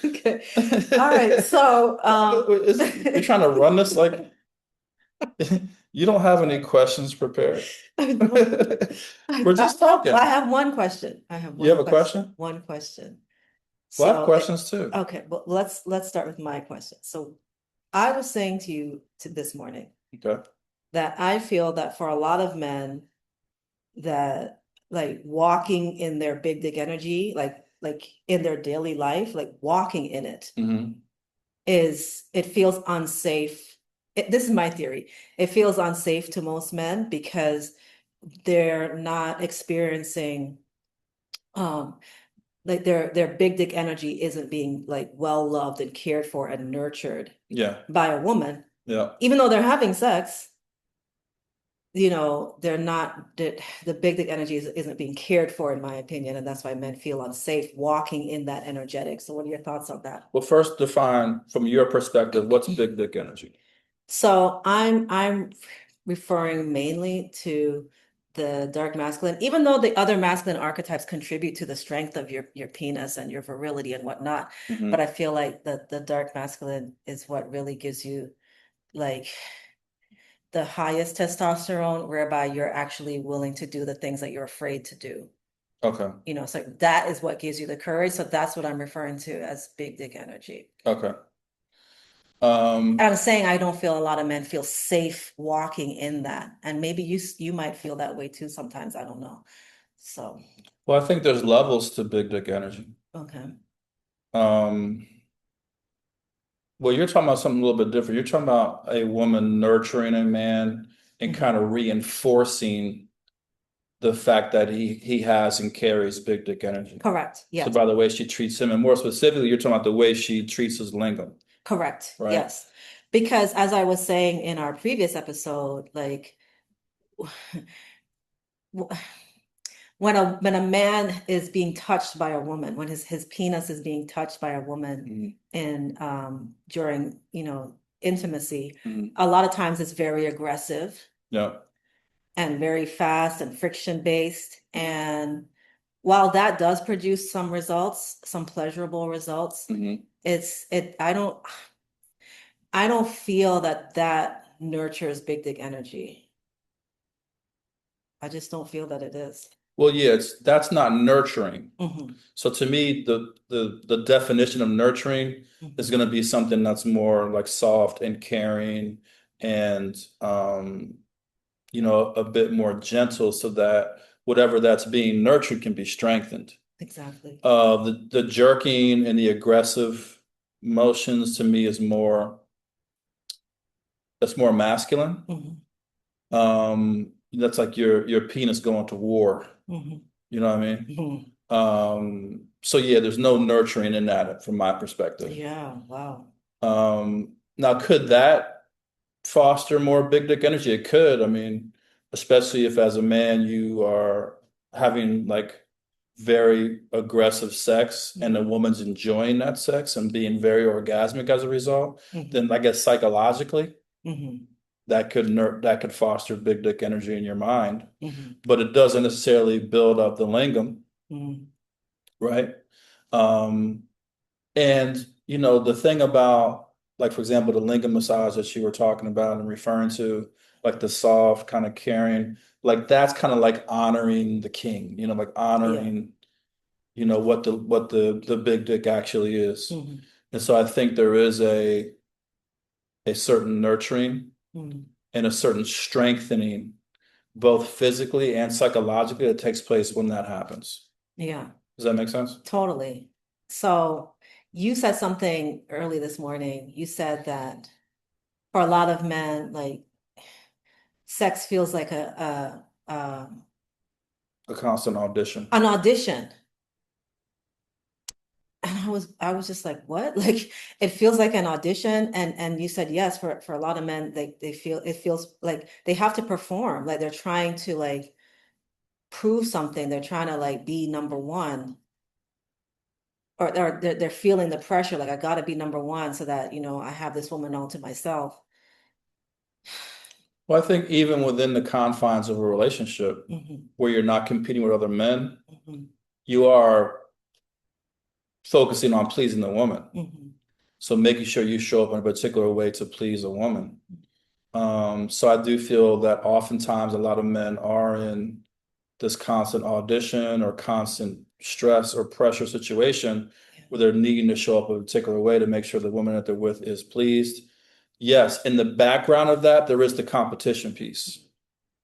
Okay. All right. So, You're trying to run this like you don't have any questions prepared. I don't. We're just I talking. have one question. I have You have one a question. question? One question. Well, I have So, questions too. okay, well, let's start with my question. So, I was saying to you this morning Okay. that I feel that for a lot of men that like walking in their big dick energy, like in their daily life, like walking in it Hmm. is it feels unsafe. This is my theory. It feels unsafe to most men because they're not experiencing um like their big dick energy isn't being like well loved and cared for and nurtured Yeah. by a woman, Yeah. even though they're having sex. They're not the big dick energy isn't being cared for, in my opinion, and that's why men feel unsafe walking in that energetic. So, what are your thoughts on that? Well, first define from your perspective, what's big dick energy? So, I'm referring mainly to the dark masculine, even though the other masculine archetypes contribute to the strength of your penis and your virility and whatnot. But Hmm. I feel like the dark masculine is what really gives you like the highest testosterone, whereby you're actually willing to do the things that you're afraid to do. Okay. So that is what gives you the courage. So that's what I'm referring to as big dick energy. Okay. And Um, I'm saying I don't feel a lot of men feel safe walking in that. And maybe you might feel that way too sometimes. I don't know. So, well, I think there's levels to big dick energy. okay. Um, well, you're talking about something a little bit different. You're talking about a woman nurturing a man and kind Hmm. of reinforcing the fact that he has and carries big dick energy. Correct. So Yes. by the way she treats him, and more specifically, you're talking about the way she treats his lingam, Correct. right? Yes. Because as I was saying in our previous episode, like when a man is being touched by a woman, when his penis is being touched by a woman Mhm. in during intimacy, Mhm. a lot of times it's very aggressive Yeah. and very fast and friction based. And while that does produce some results, some pleasurable results, Mhm. it's it I don't feel that that nurtures big dick energy. I just don't feel that it is. Well, yeah, that's not nurturing. Hmm. So to me, the definition of nurturing is Hmm. going to be something that's more like soft and caring and a bit more gentle so that whatever that's being nurtured can be strengthened. Exactly. The jerking and the aggressive motions to me is more that's more masculine. Hmm. That's like your penis going to war. Hmm. You know what I mean? Hmm. So yeah, there's no nurturing in that from my perspective. Yeah, wow. Now could that foster more big dick energy? It could. I mean, especially if as a man you are having like very aggressive sex and the Hmm. woman's enjoying that sex and being very orgasmic as a result, then Hmm. I guess psychologically Hmm. that could foster big dick energy in your mind, Hmm. but it doesn't necessarily build up the lingam, Hmm. right? Um, and the thing about like for example the lingam massage that you were talking about and referring to, like the soft kind of caring, like that's kind of like honoring the king, like Yeah. honoring what the big dick actually is. Hmm. And so I think there is a certain nurturing Hmm. and a certain strengthening both physically and psychologically that takes place when that happens. Yeah, Does that make sense? totally. So you said something early this morning. You said that for a lot of men, like sex feels like A constant audition. an audition. And I was just like, what? Like it feels like an audition. And you said yes, for a lot of men, they feel it feels like they have to perform, like they're trying to like prove something. They're trying to like be number one. Or they're feeling the pressure, like I gotta be number one so that, I have this woman all to myself. Well, I think even within the confines of a relationship Hmm. where you're not competing with other men, Hmm. you are focusing on pleasing the woman. Hmm. So making sure you show up in a particular way to please a woman. So I do feel that oftentimes a lot of men are in this constant audition or constant stress or pressure situation Yeah. where they're needing to show up a particular way to make sure the woman that they're with is pleased. Yes, in the background of that, there is the competition piece,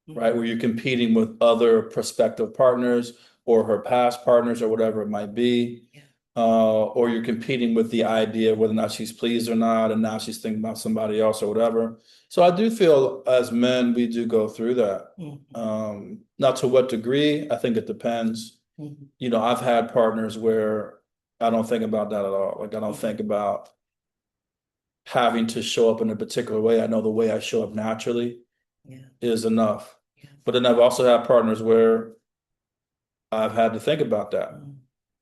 right? Hmm. Where you're competing with other prospective partners or her past partners or whatever it might be. Yeah. Or you're competing with the idea of whether or not she's pleased or not, and now she's thinking about somebody else or whatever. So I do feel as men, we do go through that. Hmm. Now, to what degree, I think it depends. Hmm. I've had partners where I don't think about that at all. Like, I don't Hmm. think about having to show up in a particular way. I know the way I show up naturally Yeah. is enough. Yeah. But then I've also had partners where I've had to think about that. Mm.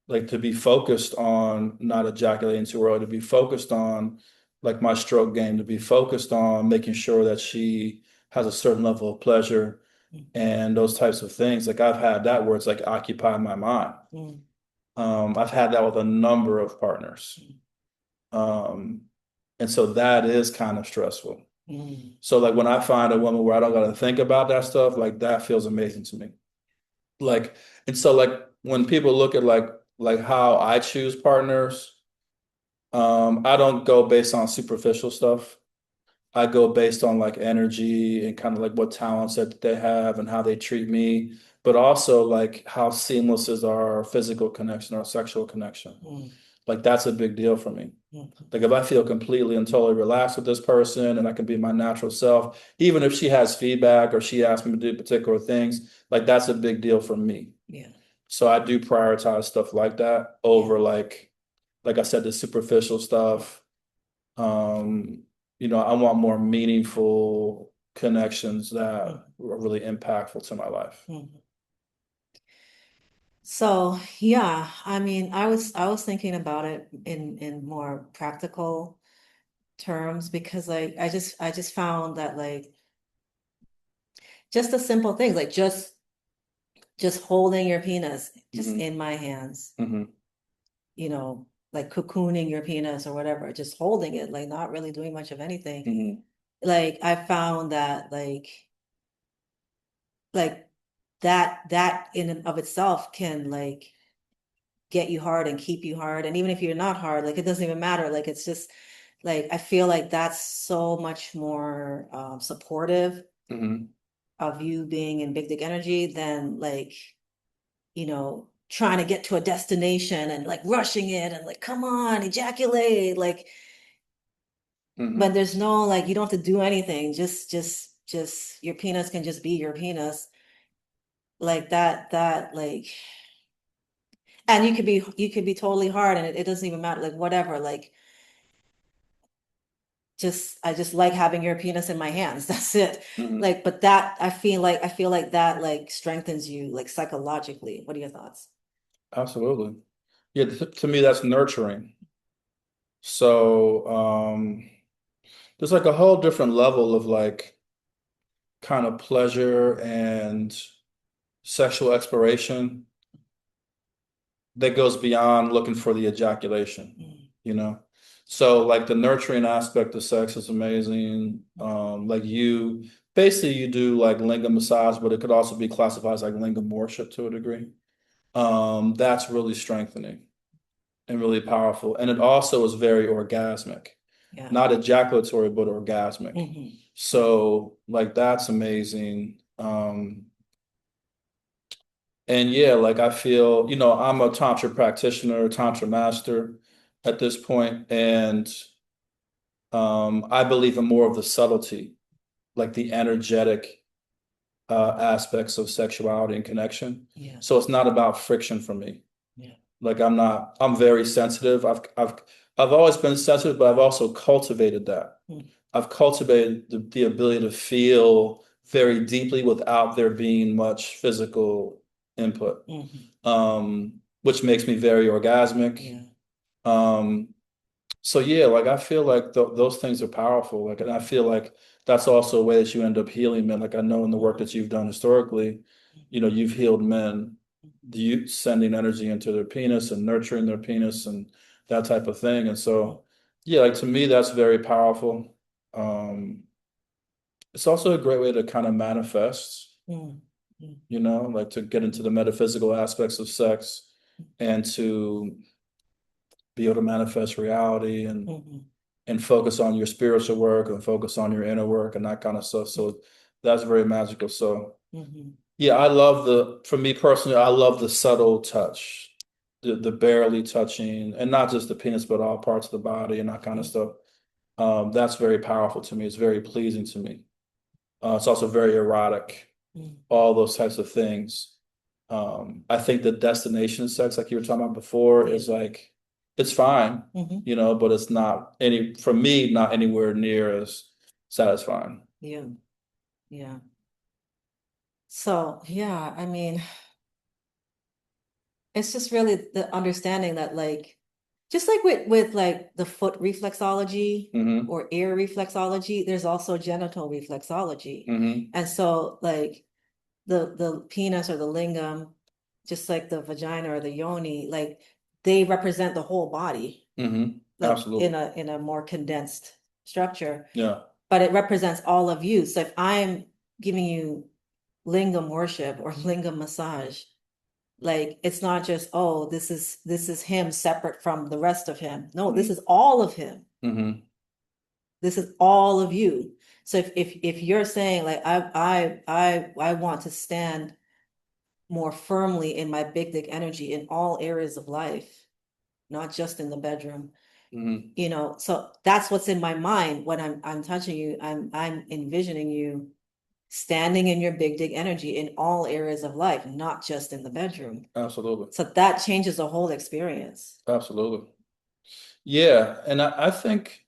Like to be focused on not ejaculating too early, to be focused on like my stroke game, to be focused on making sure that she has a certain level of pleasure Mm. and those types of things. Like I've had that where it's like occupy my mind. Mm. I've had that with a number of partners. Um, and so that is kind of stressful. Mm. So like when I find a woman where I don't gotta think about that stuff, like that feels amazing to me. Like, and so like when people look at like how I choose partners, I don't go based on superficial stuff. I go based on like energy and kind of like what talents that they have and how they treat me, but also like how seamless is our physical connection, our sexual connection. Mm. Like that's a big deal for me. Mm. Like if I feel completely and totally relaxed with this person and I can be my natural self, even if she has feedback or she asks me to do particular things, like that's a big deal for me. Yeah. So I do prioritize stuff like that Yeah. over like I said, the superficial stuff. Um, I want more meaningful connections that Mm. are really impactful to my life. Mm. So yeah, I mean, I was thinking about it in more practical terms because like I just found that like just the simple things like just holding your penis just Hmm. in my hands, Hmm. like cocooning your penis or whatever, just holding it, like not really doing much of anything. Hmm. Like I found that like that in and of itself can like get you hard and keep you hard. And even if you're not hard, like it doesn't even matter. Like it's just like I feel like that's so much more supportive Hmm. of you being in big dick energy than like, trying to get to a destination and like rushing it and like, come on, ejaculate. Like when Hmm. there's no like you don't have to do anything, just your penis can just be your penis. Like that like and you could be totally hard and it doesn't even matter, like whatever, like I just like having your penis in my hands. That's it. Hmm. Like, but that I feel like that like strengthens you like psychologically. What are your thoughts? Absolutely. Yeah, to me, that's nurturing. So, there's like a whole different level of like kind of pleasure and sexual exploration that goes beyond looking for the ejaculation, Mm. you know? So like the nurturing aspect of sex is amazing. Like basically you do like lingam massage, but it could also be classified as like lingam worship to a degree. That's really strengthening and really powerful. And it also is very orgasmic, Yeah. not ejaculatory, but orgasmic. Hmm. So like that's amazing. And yeah, like I feel, I'm a tantra practitioner, tantra master at this point, and I believe in more of the subtlety, like the energetic aspects of sexuality and connection. Yeah. So it's not about friction for me. Yeah. Like I'm very sensitive. I've always been sensitive, but I've also cultivated that. Mm. I've cultivated the ability to feel very deeply without there being much physical input, Hmm. which makes me very orgasmic. Yeah. Um, so yeah, like I feel like those things are powerful. Like, and I feel like that's also a way that you end up healing men. Like I know in the work that you've done historically, you've healed men, you sending energy into their penis and nurturing their penis and that type of thing. And so, yeah, like to me, that's very powerful. Um, it's also a great way to kind of manifest, Mm, mm, like to get into the metaphysical aspects of sex and to be able to manifest reality mhm, and focus on your spiritual work and focus on your inner work and that kind of stuff. So that's very magical. So mhm. yeah, for me personally, I love the subtle touch, the barely touching, and not just the penis, but all parts of the body and that kind of Mm, stuff. That's very powerful to me. It's very pleasing to me. It's also very erotic, mm, all those types of things. I think the destination sex, like you were talking about before, yeah. is like it's fine, Mhm. but it's not for me, not anywhere near as satisfying. Yeah. Yeah. So, yeah, I mean, it's just really the understanding that like just like with like the foot reflexology Hmm. or ear reflexology, there's also genital reflexology. Hmm. And so like the penis or the lingam, just like the vagina or the yoni, like they represent the whole body, Hmm. like Absolutely. in a more condensed structure, Yeah. but it represents all of you. So if I'm giving you lingam worship or lingam massage, like it's not just, oh, this is him separate from the rest of him. No, this Hmm. is all of him. Hmm. This is all of you. So if you're saying like I want to stand more firmly in my big dick energy in all areas of life, not just in the bedroom, Hmm. so that's what's in my mind when I'm touching you. I'm envisioning you standing in your big dig energy in all areas of life, not just in the bedroom. Absolutely. So that changes the whole experience. Absolutely. Yeah. And I think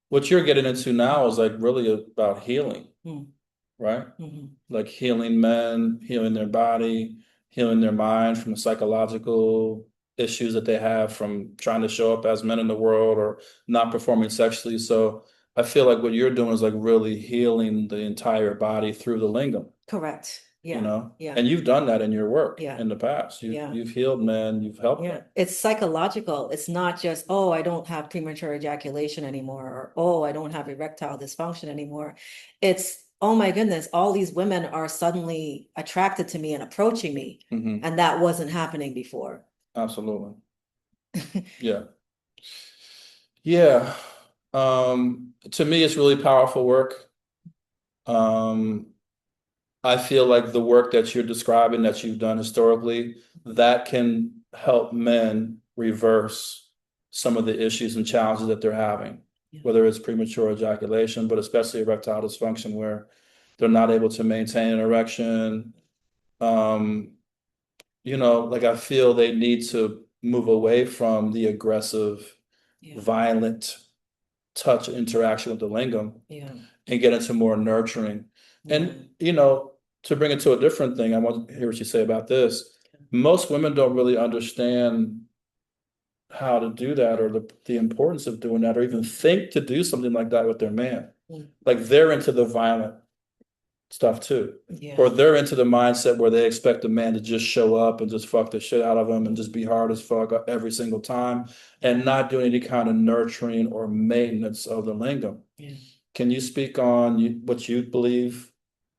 what you're getting into now is like really about healing, Mm, right? mhm. Like healing men, healing their body, healing their mind from the psychological issues that they have from trying to show up as men in the world or not performing sexually. So I feel like what you're doing is like really healing the entire body through the lingam, Correct. Yeah. Yeah. and you've done that in your work Yeah. in the past. You've Yeah. you've healed men, you've helped Yeah. them. It's psychological. It's not just, oh, I don't have premature ejaculation anymore, or oh, I don't have erectile dysfunction anymore. It's, oh my goodness, all these women are suddenly attracted to me and approaching me. Hmm. And that wasn't happening before. Absolutely. Yeah. Yeah. To me, it's really powerful work. Um, I feel like the work that you're describing that you've done historically, that can help men reverse some of the issues and challenges that they're having, Yeah. whether it's premature ejaculation, but especially erectile dysfunction where they're not able to maintain an erection. Um, like I feel they need to move away from the aggressive, Yeah. violent touch interaction with the lingam Yeah. and get into more nurturing. Yeah. And, to bring it to a different thing, I want to hear what you say about this. Most women don't really understand how to do that or the importance of doing that or even think to do something like that with their man. Mm. Like they're into the violent stuff too. Or Yeah. they're into the mindset where they expect a man to just show up and just fuck the shit out of them and just be hard as fuck every single time and not do any kind of nurturing or maintenance of the lingam. Yeah. Can you speak on what you believe,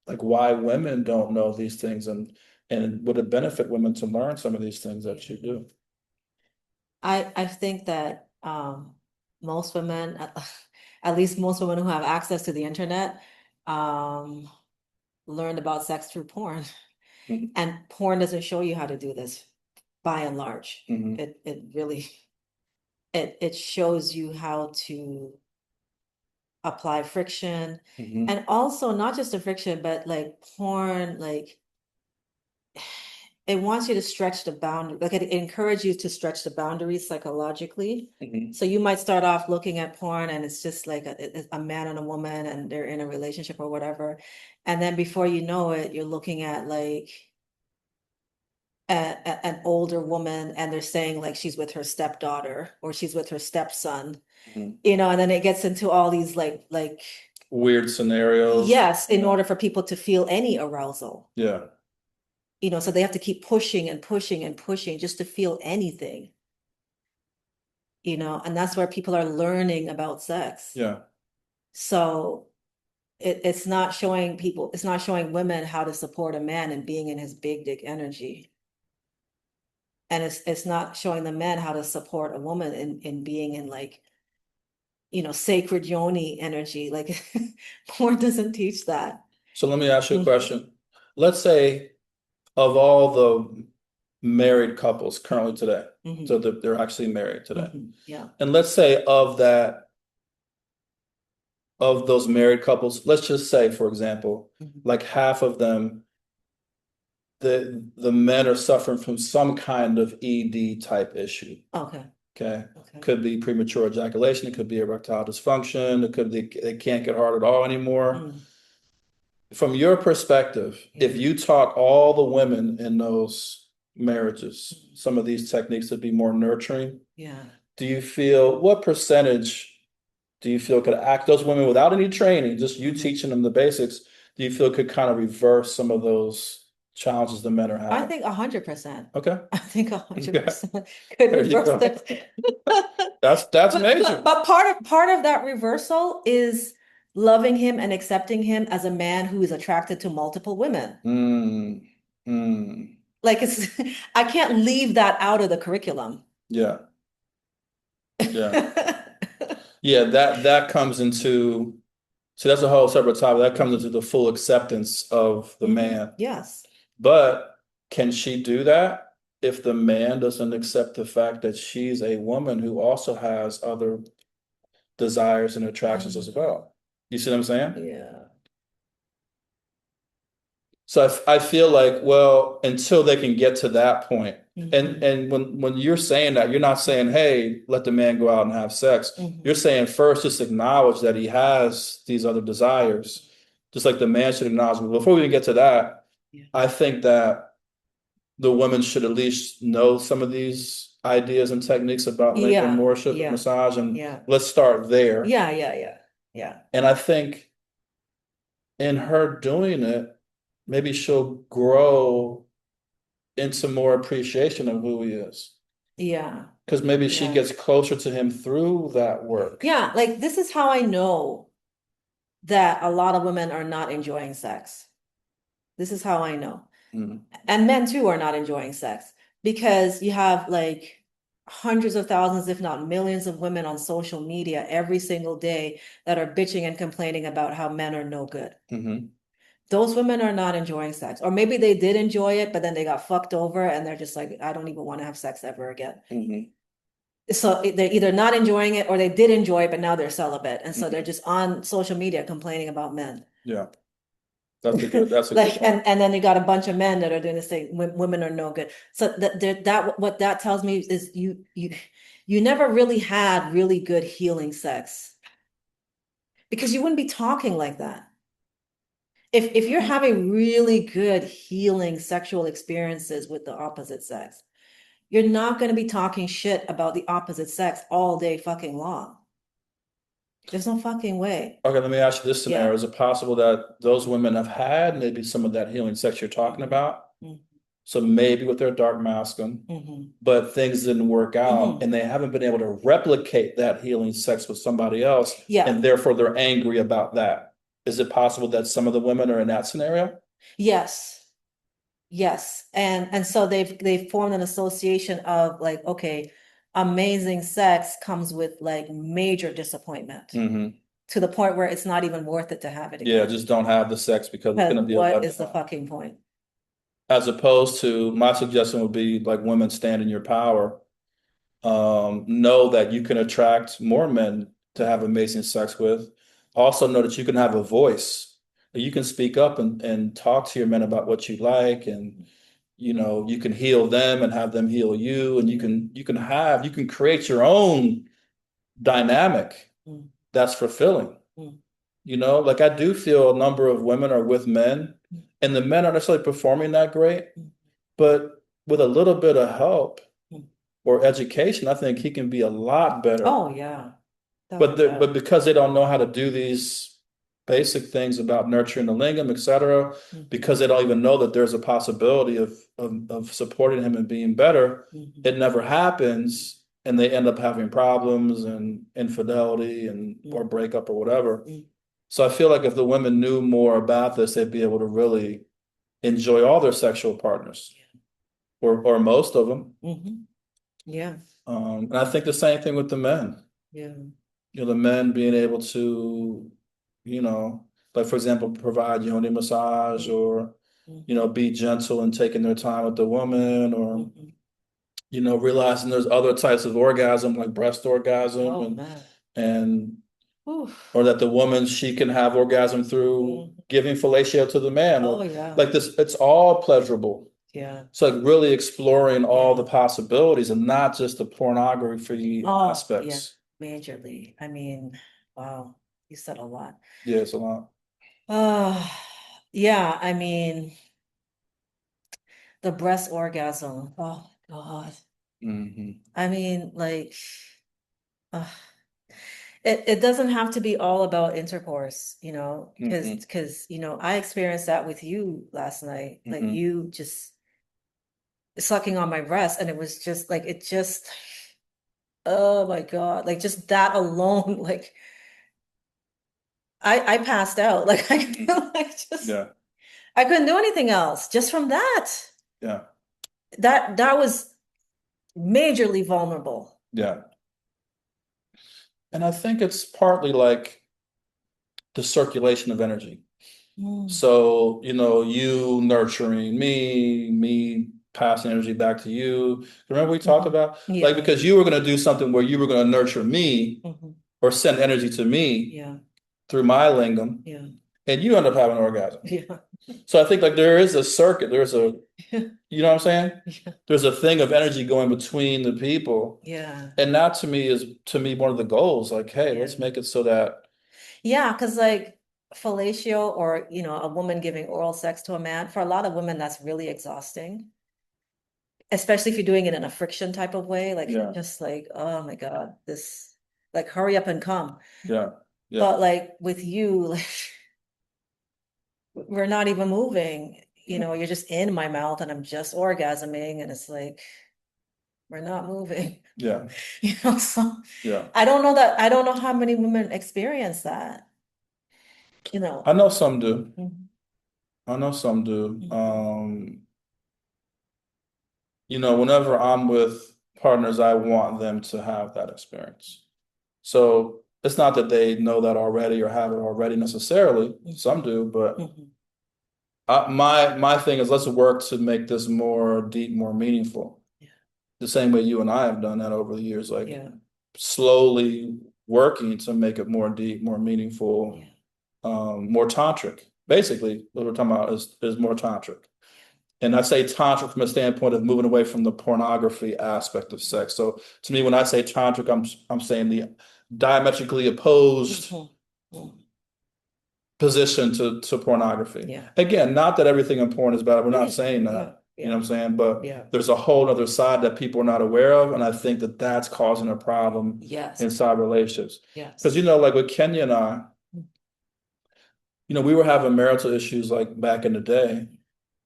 like why women don't know these things and would it benefit women to learn some of these things that you do? I think that most women, at least most women who have access to the internet, um, learned about sex through porn. Mhm. And porn doesn't show you how to do this by and large. Mhm. It really it shows you how to apply friction. Mhm. And also not just the friction, but like porn, like it wants you to stretch the boundary, like it encourages you to stretch the boundaries psychologically. Mhm. So you might start off looking at porn and it's just like a man and a woman and they're in a relationship or whatever. And then before you know it, you're looking at like an older woman and they're saying like she's with her stepdaughter or she's with her stepson, Mhm. and then it gets into all these like weird scenarios. Yes, in order for people to feel any arousal. Yeah. So they have to keep pushing and pushing and pushing just to feel anything, and that's where people are learning about sex. Yeah. So it's not showing people, it's not showing women how to support a man and being in his big dick energy. And it's not showing the men how to support a woman in being in like, sacred yoni energy. Like porn doesn't teach that. So let me ask you a Mhm, question. Let's say of all the married couples currently today, so mhm, they're actually married today. yeah. And let's say of that, of those married couples, let's just say, for example, Mhm. like half of them, the men are suffering from some kind of ED type issue. Okay. Okay. Okay. Could be premature ejaculation, it could be erectile dysfunction, it could be they can't get hard at all anymore. Mm, From your perspective, yeah. if you taught all the women in those marriages Mm, some of these techniques to be more nurturing, yeah. do you feel what percentage do you feel could act those women without any training, just you Mhm. teaching them the basics, do you feel could kind of reverse some of those challenges the men are I having? think 100%. Okay. I think a hundred Okay. percent could There you reverse go. it. That's But but major. but part of that reversal is loving him and accepting him as a man who is attracted to multiple women. Mm, mm, Like it's I can't leave that out of the curriculum. yeah, yeah. Yeah, that comes into, so that's a whole separate topic. That comes into Mhm. the full acceptance of the Mhm. man. Yes. But can she do that if the man doesn't accept the fact that she's a woman who also has other desires and attractions as Mhm. well? You see what I'm saying? Yeah. So I feel like, well, until they can get to that point, and Mhm. and when you're saying that, you're not saying, hey, let the man go out and have sex. You're Mhm. saying first, just acknowledge that he has these other desires, just like the man should acknowledge. But before we even get to that, Yeah. I think that the women should at least know some of these ideas and techniques about Lincoln Yeah. worship and Yeah. massage, and Yeah. let's start there. Yeah. Yeah. Yeah. Yeah. And I think in her doing it, maybe she'll grow into more appreciation of who he is. Yeah. Because maybe she Yeah. gets closer to him through that work. Yeah. Like this is how I know that a lot of women are not enjoying sex. This is how I know. Mm, And men too are not enjoying sex because you have like hundreds of thousands, if not millions of women on social media every single day that are bitching and complaining about how men are no good. mhm, Those women are not enjoying sex. Or maybe they did enjoy it, but then they got fucked over and they're just like, I don't even want to have sex ever again. mhm, So they're either not enjoying it or they did enjoy it, but now they're celibate. And so they're mhm. just on social media complaining about men. Yeah, that's a good Like point. and then you got a bunch of men that are doing the same. Women are no good. So that what that tells me is you never really had really good healing sex because you wouldn't be talking like that. If you're having really good healing sexual experiences with the opposite sex, you're not going to be talking shit about the opposite sex all day fucking long. There's no fucking way. Okay, let me ask you this scenario. Yeah. Is it possible that those women have had maybe some of that healing sex you're talking Mhm. about? Mhm. So maybe with their dark masculine, Mhm. but things didn't work out Mhm. and they haven't been able to replicate that healing sex with somebody else, Yeah. and therefore they're angry about that. Is it possible that some of the women are in that scenario? Yes. Yes. And so they've formed an association of like, okay, amazing sex comes with like major disappointment Hmm. to the point where it's not even worth it to have it Yeah, again. just don't have the sex because it's Because going to be a what is the letdown. fucking point? As opposed to my suggestion would be like women stand in your power. Know that you can attract more men to have amazing sex with. Also know that you can have a voice. That you can speak up and talk to your men about what you like, and you can heal them and have them heal you, and you can create your own dynamic Mm, that's fulfilling. mm, Like I do feel a number of women are with men mm, and the men aren't necessarily performing that great, mm, but with a little bit of help mm. or education, I think he can be a lot better. Oh yeah. Oh But yeah. because they don't know how to do these basic things about nurturing the lingam, etc., Mhm. because they don't even know that there's a possibility of supporting him and being better. Mhm. It never happens, and they end up having problems and infidelity and or Mhm. breakup or whatever. Mhm. So I feel like if the women knew more about this, they'd be able to really enjoy all their sexual partners, or most of them. Mhm. Yeah. And I think the same thing with the men. Yeah. The men being able to, you know, like for example, provide yoni massage, or, Mhm. be gentle and taking their time with the woman, or, Mhm. realizing there's other types of orgasm like breast orgasm, Oh and man. and Oof. or that the woman, she can have orgasm through Mhm. giving fellatio to the man, Oh or yeah. like this, it's all pleasurable. Yeah. So like really exploring all the Yeah. possibilities and not just the pornography Oh yeah. aspects. Majorly. I mean, wow. You said a lot. Yeah, it's a lot. Uh, yeah. I mean, the breast orgasm. Oh God. Hmm. I mean, like, uh, it doesn't have to be all about intercourse, Hmm. because I experienced that with you last night, like Hmm. you just sucking on my breast, and it was just like it just, oh my God, like just that alone, like I passed out, like I feel like just Yeah, I couldn't do anything else just from that. yeah, That was majorly vulnerable. yeah. And I think it's partly like the circulation of energy. Mm. So, you nurturing me passing energy back to you. Remember we talked Mhm. about like Yeah. because you were going to do something where you were going to nurture me Mhm. or send energy to me Yeah. through my lingam, Yeah. and you end up having an orgasm. Yeah. So I think like there is a circuit, you know what I'm saying? Yeah. There's a thing of energy going between the people. Yeah. And that to me one of the goals. Like, hey, Yeah. let's make it so that Yeah, because like fellatio or a woman giving oral sex to a man, for a lot of women, that's really exhausting. Especially if you're doing it in a friction type of way, like yeah, just like, oh my God, this like hurry up and come. yeah, yeah, But like with you, like we're not even moving. You're just in my mouth and I'm just orgasming, and it's like we're not moving. yeah, So yeah. I don't know how many women experience that, you know. I know some do. Mhm. I know some do. Mhm. Whenever I'm with partners, I want them to have that experience. So it's not that they know that already or have it already necessarily. Some Mhm. do, but Mhm. my thing is let's work to make this more deep, more meaningful. Yeah. The same way you and I have done that over the years, like Yeah. slowly working to make it more deep, more meaningful, Yeah. more tantric. Basically, what we're talking about is more tantric. And I say tantric from a standpoint of moving away from the pornography aspect of sex. So to me, when I say tantric, I'm saying the diametrically opposed Mhm. Mhm. position to pornography. Yeah. Again, not that everything in porn is bad. We're not Yeah. saying Yeah. that. You know Yeah. what I'm saying? But Yeah. there's a whole other side that people are not aware of, and I think that that's causing a problem Yes. inside relationships. Because Yes. like with Kenya and I, we were having marital issues like back in the day,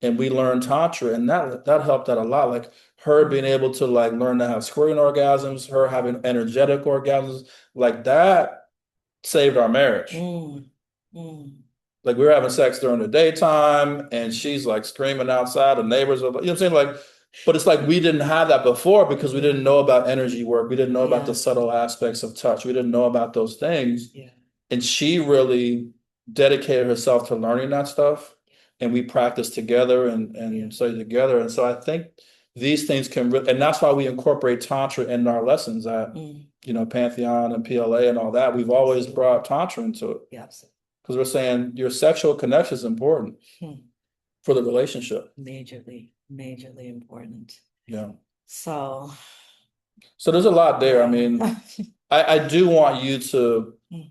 and we learned tantra, and that helped out a lot. Like her being Mhm. able to like learn to have squirting orgasms, her having energetic orgasms, like that saved our marriage. Mm. Mm. Like we were having sex during the daytime, and she's like screaming outside, the neighbors are, you know what I'm saying? Like, but it's like we didn't have that before because we Yeah. didn't know about energy work. We didn't know about the Yeah. subtle aspects of touch. We didn't know about those things. Yeah. And she really dedicated herself to learning that stuff. And we practiced together Yeah. and studied together. And so I think these things can really, and that's why we incorporate Tantra in our lessons at, Mm. Pantheon and PLA and all that. We've always Absolutely. brought Tantra into it Yeah. Absolutely. because we're saying your sexual connection is important Hmm. for the relationship. Majorly, majorly important. Yeah. So, So there's a lot there. I yeah. mean, I do want you to, Mm.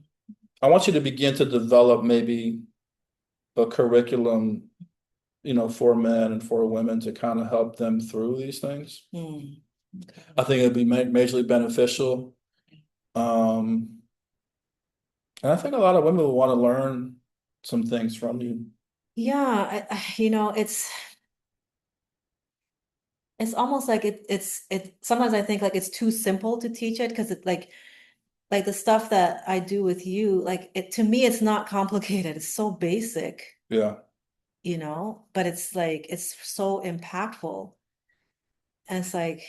I want you to begin to develop maybe a curriculum, for men and for women to kind of help them through these things. Mm. Okay. I think it'd be majorly beneficial. Um, And I think a lot of women will want to learn some things from you. Yeah, it's almost like sometimes I think like it's too simple to teach it because it like the stuff that I do with you, like it to me it's not complicated. It's so basic, Yeah. but it's like it's so impactful. And it's like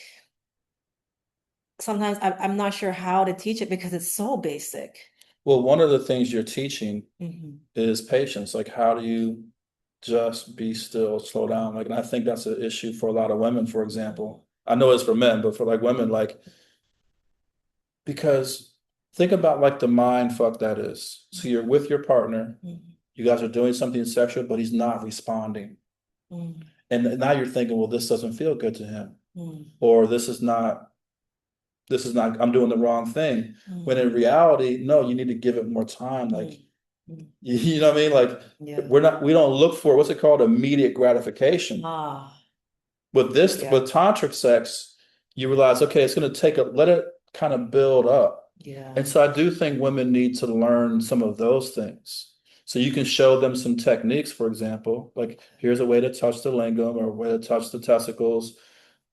sometimes I'm not sure how to teach it because it's so basic. Well, one of the things you're teaching Hmm. is patience. Like, how do you just be still, slow down? Like, and I think that's an issue for a lot of women, for example. I know it's for men, but for like women, like, because think about like the mind fuck that is. So you're with your partner, Hmm. you guys are doing something sexual, but he's not responding. Hmm. And now you're thinking, well, this doesn't feel good to him, Hmm. or this is not, I'm doing the wrong thing. When Hmm. in reality, no, you need to give it more time. Hmm. Like, Hmm. you know what I mean? Like, Yeah. we don't look for what's it called? Immediate gratification. Ah, With yeah. tantric sex, you realize, okay, it's going to let it kind of build up. Yeah. And so I do think women need to learn some of those things. So you can show them some techniques, for example, like here's a way to touch the lingam or a way to touch the testicles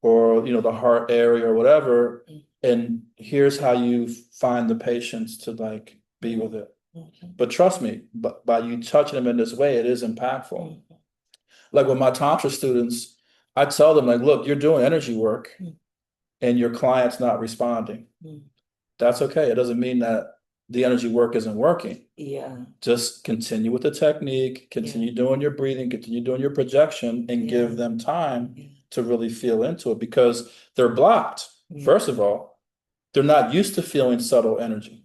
or the heart area or whatever. And here's how you find the patience to like be with it. Mhm. But trust me, but by you touching them in this way, it is impactful. Mhm. Like with my tantra students, I tell them like, look, you're doing energy work Mhm. and your client's not responding. Mhm. That's okay. It doesn't mean that the energy work isn't working. Yeah. Just continue with the technique, Yeah. continue doing your breathing, continue doing your projection, and Yeah. give them time Yeah. to really feel into it because they're blocked. Yeah. First of all, they're not used to feeling subtle energy.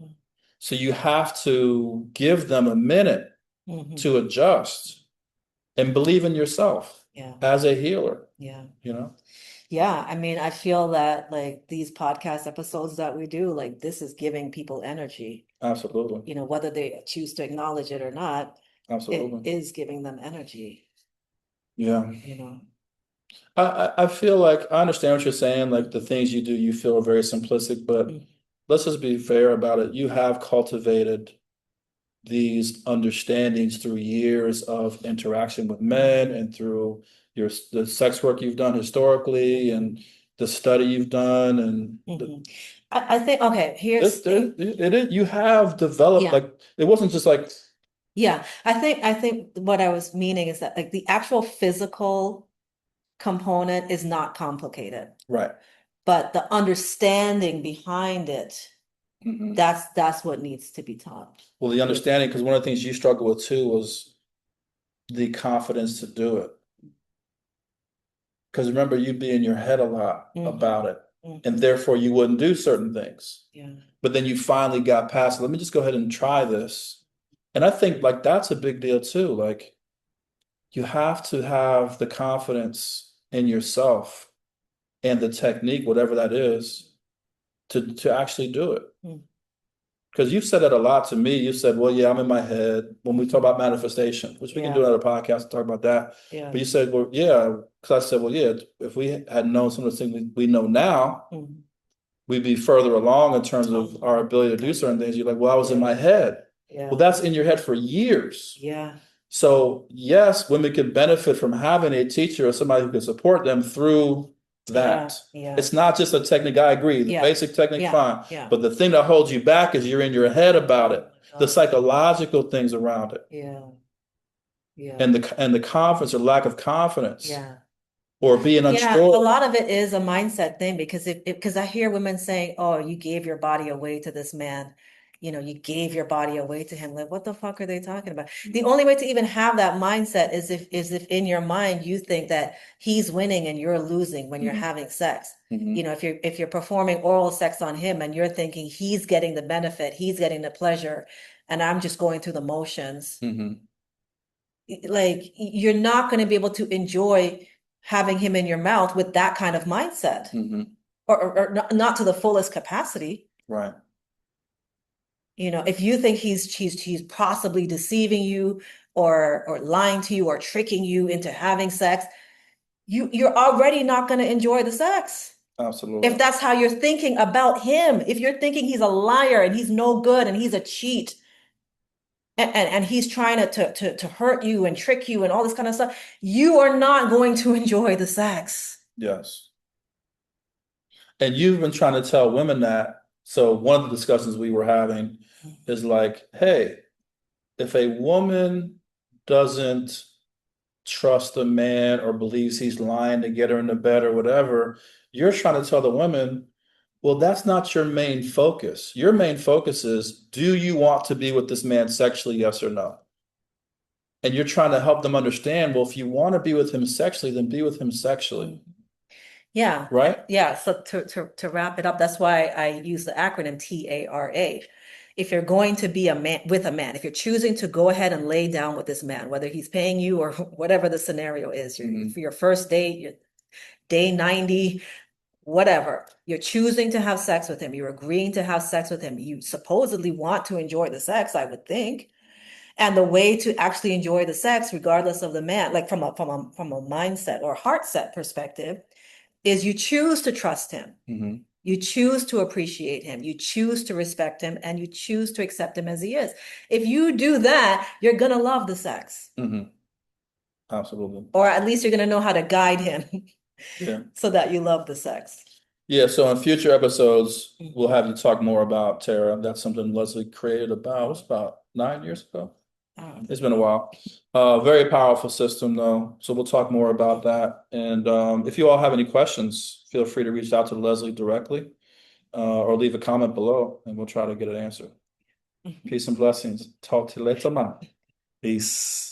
So you have to give them a minute Mhm. to adjust and believe in yourself Yeah. as a healer, Yeah. you know? Yeah. I mean, I feel that like these podcast episodes that we do, like this is giving people energy, Absolutely. whether they choose to acknowledge it or not, it Absolutely. is giving them energy, Yeah. you know. I feel like I understand what you're saying. Like the Mhm. things you do, you feel are very simplistic, but Mhm. let's just be fair about it. You have cultivated these understandings through years of interaction with men and through the sex work you've done historically Mhm. and the study you've done and Mhm. I think okay, you have developed yeah. like it wasn't just like Yeah. I think what I was meaning is that like the actual physical component is not complicated, right. but the understanding behind it, Mhm. that's what needs to be taught. Well, the understanding, because one of the things you struggled with too was the confidence to do it. Because remember, you'd be in your head a lot Hmm. about it, and Hmm. therefore you wouldn't do certain things. Yeah. But then you finally got past, let me just go ahead and try this. And I think like that's a big deal too. Like you have to have the confidence in yourself and the technique, whatever that is, to actually do it. Mm. Because you've said that a lot to me. You said, well, yeah, I'm in my head when we talk Mhm. about manifestation, which we can do Yeah. another podcast and talk about that. Yeah. But you said, well, yeah, because I said, well, yeah, if we had known some of the things we know now, Mhm. we'd be further along in terms of our Mhm. ability to do certain things. You're like, well, I was in Yeah. my head. Well, Yeah. that's in your head for years. Yeah. So, yes, women can benefit from having a teacher or somebody who can support them through Yeah. that. Yeah. It's not just a technique. I agree. The Yeah. basic technique, Yeah. fine. Yeah. But the thing that holds you back is you're in your head about Oh it, my the God. psychological things around it, Yeah. Yeah. and the confidence or lack of confidence Yeah. or being Yeah, a unsure. lot of it is a mindset thing because because I hear women saying, "Oh, you gave your body away to this man. You gave your body away to him." Like, what the fuck are they talking about? The only way to even have that mindset is if in your mind you think that he's winning and you're losing when you're Mhm, having sex. mhm, If you're performing oral sex on him and you're thinking he's getting the benefit, he's getting the pleasure, and I'm just going through the motions, mhm, like you're not going to be able to enjoy having him in your mouth with that kind of mindset mhm. or not to the fullest capacity. Right. If you think he's possibly deceiving you or lying to you or tricking you into having sex, you're already not going to enjoy the sex. If Absolutely. that's how you're thinking about him, if you're thinking he's a liar and he's no good and he's a cheat, and he's trying to hurt you and trick you and all this kind of stuff, you are not going to enjoy the sex. Yes. And you've been trying to tell women that. So one of the discussions we were having is like, hey, if a woman doesn't trust a man or believes he's lying to get her into bed or whatever, you're trying to tell the women, well, that's not your main focus. Your main focus is, do you want to be with this man sexually, yes or no? And you're trying to help them understand, well, if you want to be with him sexually, then be with him sexually, Yeah, right? yeah. So to wrap it up, that's why I use the acronym TARA. If you're going to be a man with a man, if you're choosing to go ahead and lay down with this man, whether he's paying you or whatever the scenario is, for your first date, your day 90, whatever, you're choosing to have sex with him, you're agreeing to have sex with him, you supposedly want to enjoy the sex, I would think. And the way to actually enjoy the sex, regardless of the man, like from a mindset or heart set perspective, is you choose to trust him. Mm-hmm. You choose to appreciate him. You choose to respect him and you choose to accept him as he is. If you do that, you're going to love the sex, Mm-hmm. Absolutely. or at least you're going to know how to guide him Yeah. so that you love the sex. Yeah. So in future episodes, Mhm. we'll have you talk more about Tara. That's something Leslie created about, what's about 9 years ago? It's been a while. Very powerful system though. So we'll talk more about that. And if you all have any questions, feel free to reach out to Leslie directly, or leave a comment below and we'll try to get an answer. Peace and blessings. Talk to you later, man. Peace.